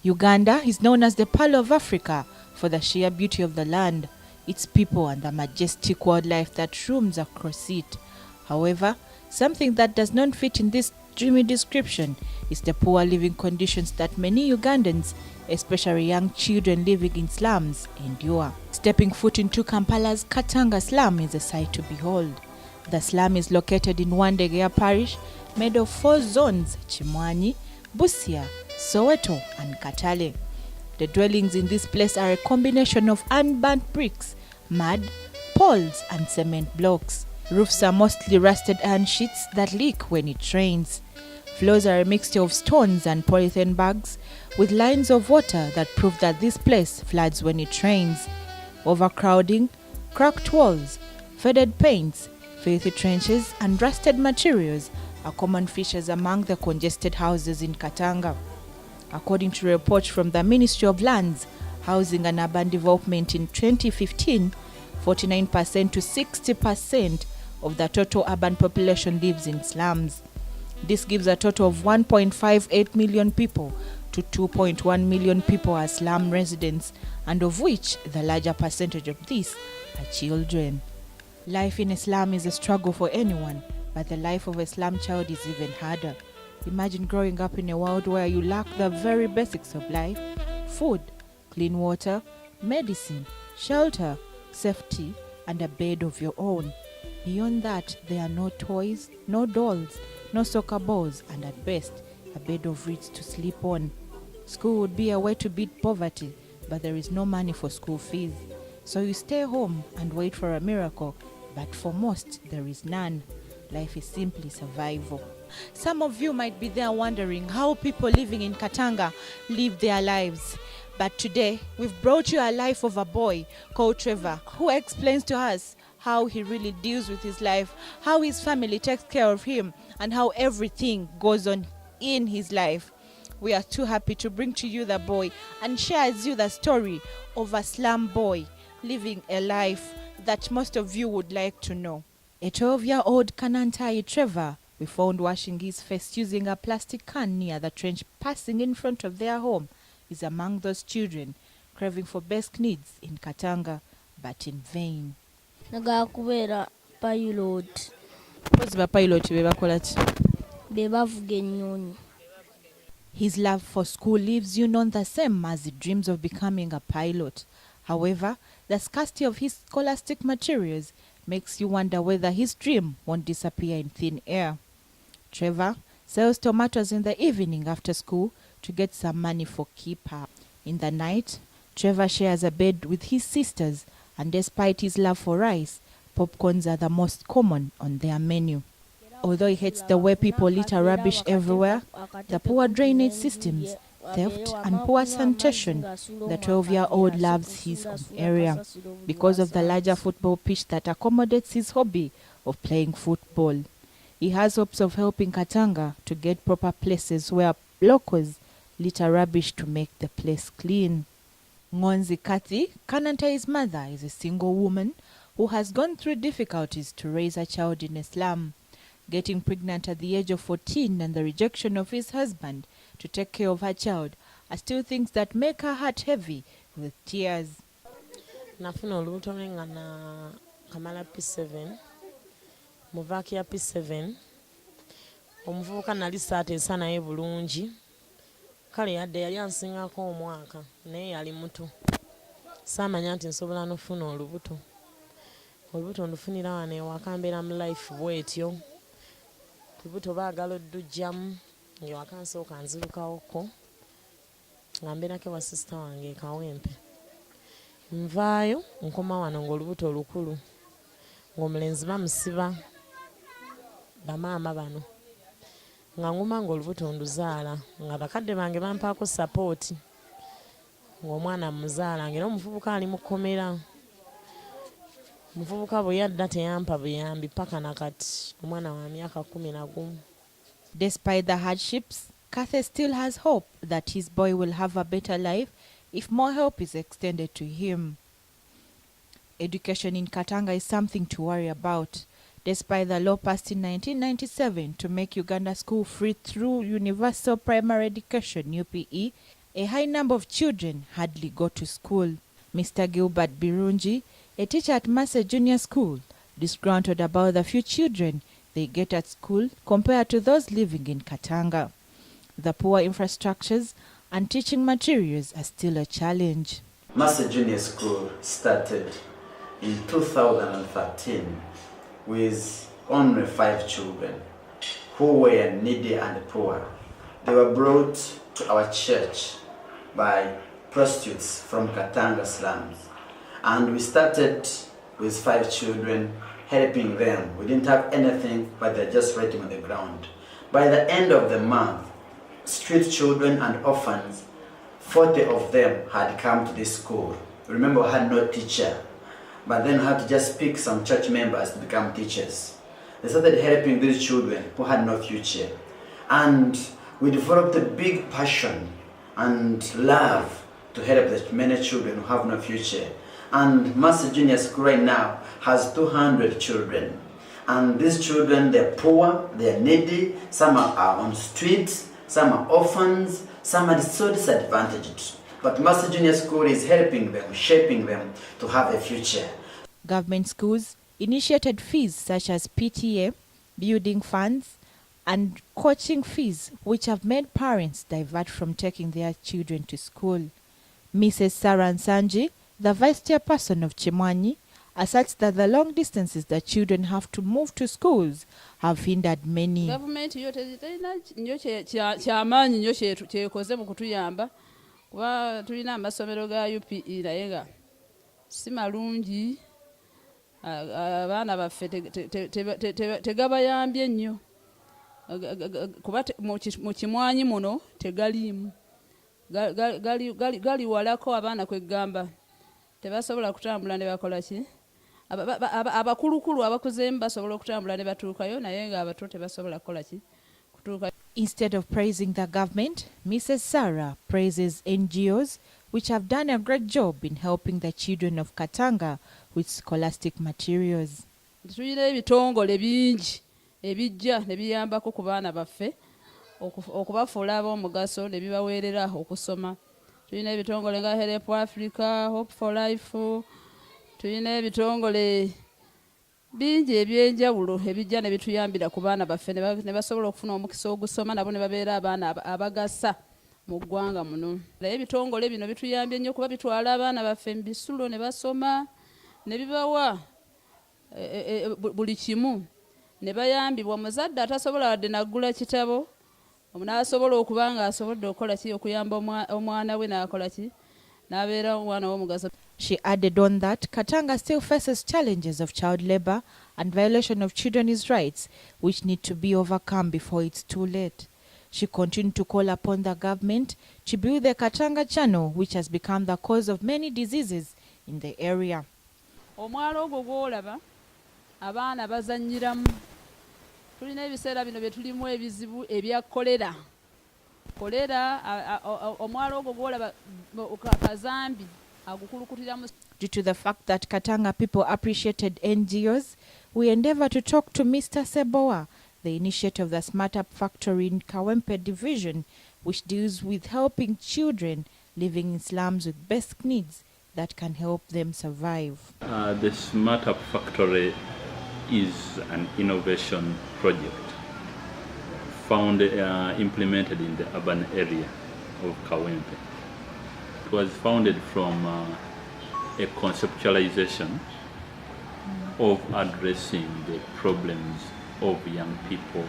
Uganda is known as the Pearl of Africa for the sheer beauty of the land, its people and the majestic wildlife that roams across it. However, something that does not fit in this dreamy description is the poor living conditions that many Ugandans, especially young children living in slums, endure. Stepping foot into Kampala's Katanga slum is a sight to behold. The slum is located in Wandegeya parish, made of 4 zones: Chimwanyi, Busia, Soweto and Katale. The dwellings in this place are a combination of unburnt bricks, mud, poles and cement blocks. Roofs are mostly rusted iron sheets that leak when it rains. Floors are a mixture of stones and polythene bags with lines of water that prove that this place floods when it rains. Overcrowding, cracked walls, faded paints, filthy trenches and rusted materials are common features among the congested houses in Katanga. According to a report from the Ministry of Lands, Housing and Urban Development in 2015, 49% to 60% of the total urban population lives in slums. This gives a total of 1.58 million people to 2.1 million people as slum residents, and of which the larger percentage of these are children. Life in a slum is a struggle for anyone, but the life of a slum child is even harder. Imagine growing up in a world where you lack the very basics of life: food, clean water, medicine, shelter, safety, and a bed of your own. Beyond that, there are no toys, no dolls, no soccer balls, and at best, a bed of reeds to sleep on. School would be a way to beat poverty, but there is no money for school fees. So you stay home and wait for a miracle, but for most, there is none. Life is simply survival. Some of you might be there wondering how people living in Katanga live their lives. But today, we've brought you a life of a boy called Trevor, who explains to us how he really deals with his life, how his family takes care of him, and how everything goes on in his life. We are too happy to bring to you the boy and share with you the story of a slum boy living a life that most of you would like to know. A 12-year-old Kanantai Trevor we found washing his face using a plastic can near the trench passing in front of their home is among those children craving for basic needs in Katanga, but in vain. Nagakubera pilot. What's the pilot Bebavuga ennyonyi. His love for school leaves you not the same as he dreams of becoming a pilot. However, the scarcity of his scholastic materials makes you wonder whether his dream won't disappear in thin air. Trevor sells tomatoes in the evening after school to get some money for keeper. In the night, Trevor shares a bed with his sisters, and despite his love for rice, popcorns are the most common on their menu. Although he hates the way people litter rubbish everywhere, the poor drainage systems, theft and poor sanitation, the 12-year-old loves his own area because of the larger football pitch that accommodates his hobby of playing football. He has hopes of helping Katanga to get proper places where locals litter rubbish to make the place clean. Ngonzi Kathy, Kanantai's mother, is a single woman who has gone through difficulties to raise a child in a slum. Getting pregnant at the age of 14 and the rejection of his husband to take care of her child are still things that make her heart heavy with tears. Nafuna olubuto nga na kamala P7 muvaki ya P7 omuvubuka nali saateesa naye bulungi kale yadde yali ansingako omwaka naye yali muto saamanya nti nsobola nofuna olubuto ndufunira wano ewaka mbeera mu life bwetyo olubuto baagala oddujjamu ng'ewaka nsooka nzirukawoko nga mbeerako wa sisita wange ekawempe nvaayo nkoma wano ng'olubuto lukulu ng'omulenzi bamusiba bamaama bano nga nguma ng'olubuto nduzaala nga bakadde bange bampaako sapooti ng'omwana muzaala ng'era omuvubuka ali mu kkomera omuvubuka bwe yadda teyampa buyambi paka nakati omwana wa myaka 11. Despite the hardships, Kathy still has hope that his boy will have a better life if more help is extended to him. Education in Katanga is something to worry about. Despite the law passed in 1997 to make Uganda school free through Universal Primary Education (UPE), a high number of children hardly go to school. Mr. Gilbert Birungi, a teacher at Massey Junior School, disgruntled about the few children they get at school compared to those living in Katanga. The poor infrastructures and teaching materials are still a challenge. Massey Junior School started in 2013 with only 5 children who were needy and poor. They were brought to our church by prostitutes from Katanga slums. And we started with 5 children, helping them. We didn't have anything, but they're just writing on the ground. By the end of the month, street children and orphans, 40 of them had come to this school. Remember, we had no teacher, but then had to just pick some church members to become teachers. They started helping these children who had no future. And we developed a big passion and love to help the many children who have no future. And Massey Junior School right now has 200 children. And these children, they're poor, they're needy, some are on streets, some are orphans, some are so disadvantaged. But Massey Junior School is helping them, shaping them to have a future. Government schools initiated fees such as PTA, building funds, and coaching fees, which have made parents divert from taking their children to school. Mrs. Sarah Nsanji, the vice chairperson of Chimwanyi, asserts that the long distances that children have to move to schools have hindered many. Government yo tezina nnyo kyamaanyi nnyo kyekoze mu kutuyamba kuba tulina amasomero ga UPE naye nga si malungi, abaana baffe tegabayambye nnyo kuba mu Kimwanyi muno tegaliimu, gali walako abaana kwegamba tebasobola kutambula ne bakola ki. Abakulukulu abakuzeemu basobola okutambula ne batuukayo naye nga abato tebasobola kukola ki kutuuka. Instead of praising the government, Mrs. Sarah praises NGOs which have done a great job in helping the children of Katanga with scholastic materials. Tulina ebitongole bingi ebijja ne biyambako ku baana baffe okubafuula ab'omugaso ne bibaweerera okusoma. Tulina ebitongole nga Help Africa, Hope for Life, tulina ebitongole bingi ebyenjawulo ebijja ne bituyambira ku baana baffe ne basobola okufuna omukisa ogusoma nabo ne babeera abaana abagasa mu ggwanga muno. Naye ebitongole bino bituyambye nnyo kuba bitwala abaana baffe mu bisulo ne basoma ne bibawa buli kimu ne bayambibwa. Muzadde atasobola wadde naggula kitabo n'asobola okuba nga asobodde okukola ki okuyamba omwana we n'akola ki n'abeera omwana w'omugaso. She added on that Katanga still faces challenges of child labor and violation of children's rights, which need to be overcome before it's too late. She continued to call upon the government to build the Katanga channel, which has become the cause of many diseases in the area. Omwalo ogwo gw'olaba abaana bazannyiramu. Tulina ebiseera bino bye tulimu ebizibu ebya kolera. Omwalo ogwo gw'olaba kazambi. Due to the fact that Katanga people appreciated NGOs, we endeavor to talk to Mr. Sebowa, the initiator of the Smart Up Factory in Kawempe Division, which deals with helping children living in slums with basic needs that can help them survive. The Smart Up Factory is an innovation project implemented in the urban area of Kawempe. It was founded from a conceptualization of addressing the problems of young people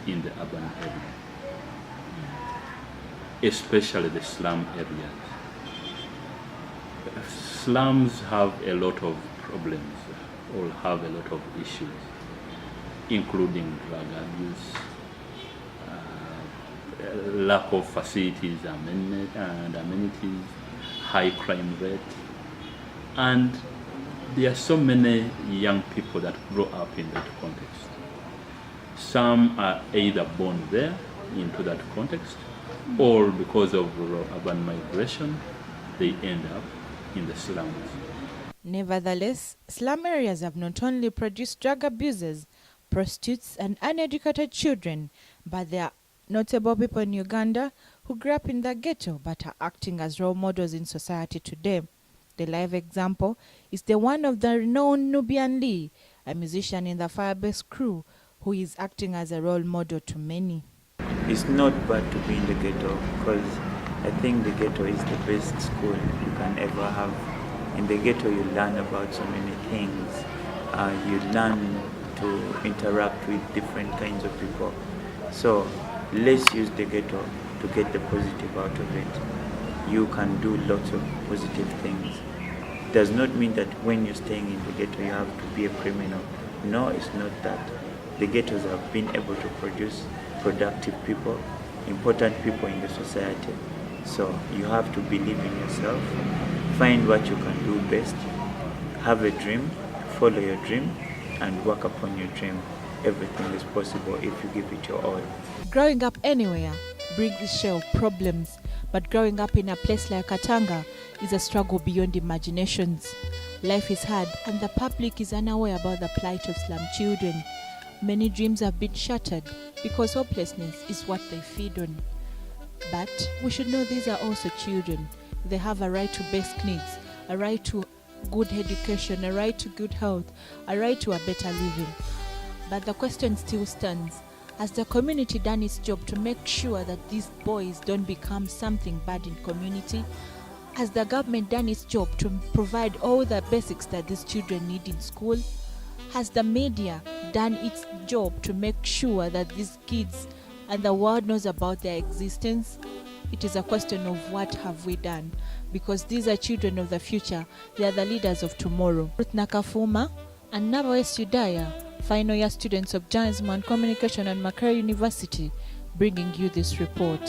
in the urban area, especially the slum areas. Slums have a lot of problems or have a lot of issues, including drug abuse, lack of facilities and amenities, high crime rate, and there are so many young people that grow up in that context. Some are either born there into that context, or because of urban migration, they end up in the slums. Nevertheless, slum areas have not only produced drug abusers, prostitutes, and uneducated children, but there are notable people in Uganda who grew up in the ghetto but are acting as role models in society today. The live example is the one of the renowned Nubian Lee, a musician in the Firebase crew, who is acting as a role model to many. It's not bad to be in the ghetto because I think the ghetto is the best school you can ever have. In the ghetto you learn about so many things. You learn to interact with different kinds of people. So let's use the ghetto to get the positive out of it. You can do lots of positive things. Does not mean that when you're staying in the ghetto you have to be a criminal. No, it's not that. The ghettos have been able to produce productive people, important people in the society. So you have to believe in yourself, find what you can do best, have a dream, follow your dream, and work upon your dream. Everything is possible if you give it your all. Growing up anywhere brings its share of problems, but growing up in a place like Katanga is a struggle beyond imaginations. Life is hard and the public is unaware about the plight of slum children. Many dreams have been shattered because hopelessness is what they feed on. But we should know these are also children. They have a right to basic needs, a right to good education, a right to good health, a right to a better living. But the question still stands. Has the community done its job to make sure that these boys don't become something bad in community? Has the government done its job to provide all the basics that these children need in school? Has the media done its job to make sure that these kids and the world knows about their existence? It is a question of what have we done, because these are children of the future. They are the leaders of tomorrow. Ruth Nakafuma and Nabawes Udaya, final year students of Journalism and Communication at Macquarie University, bringing you this report.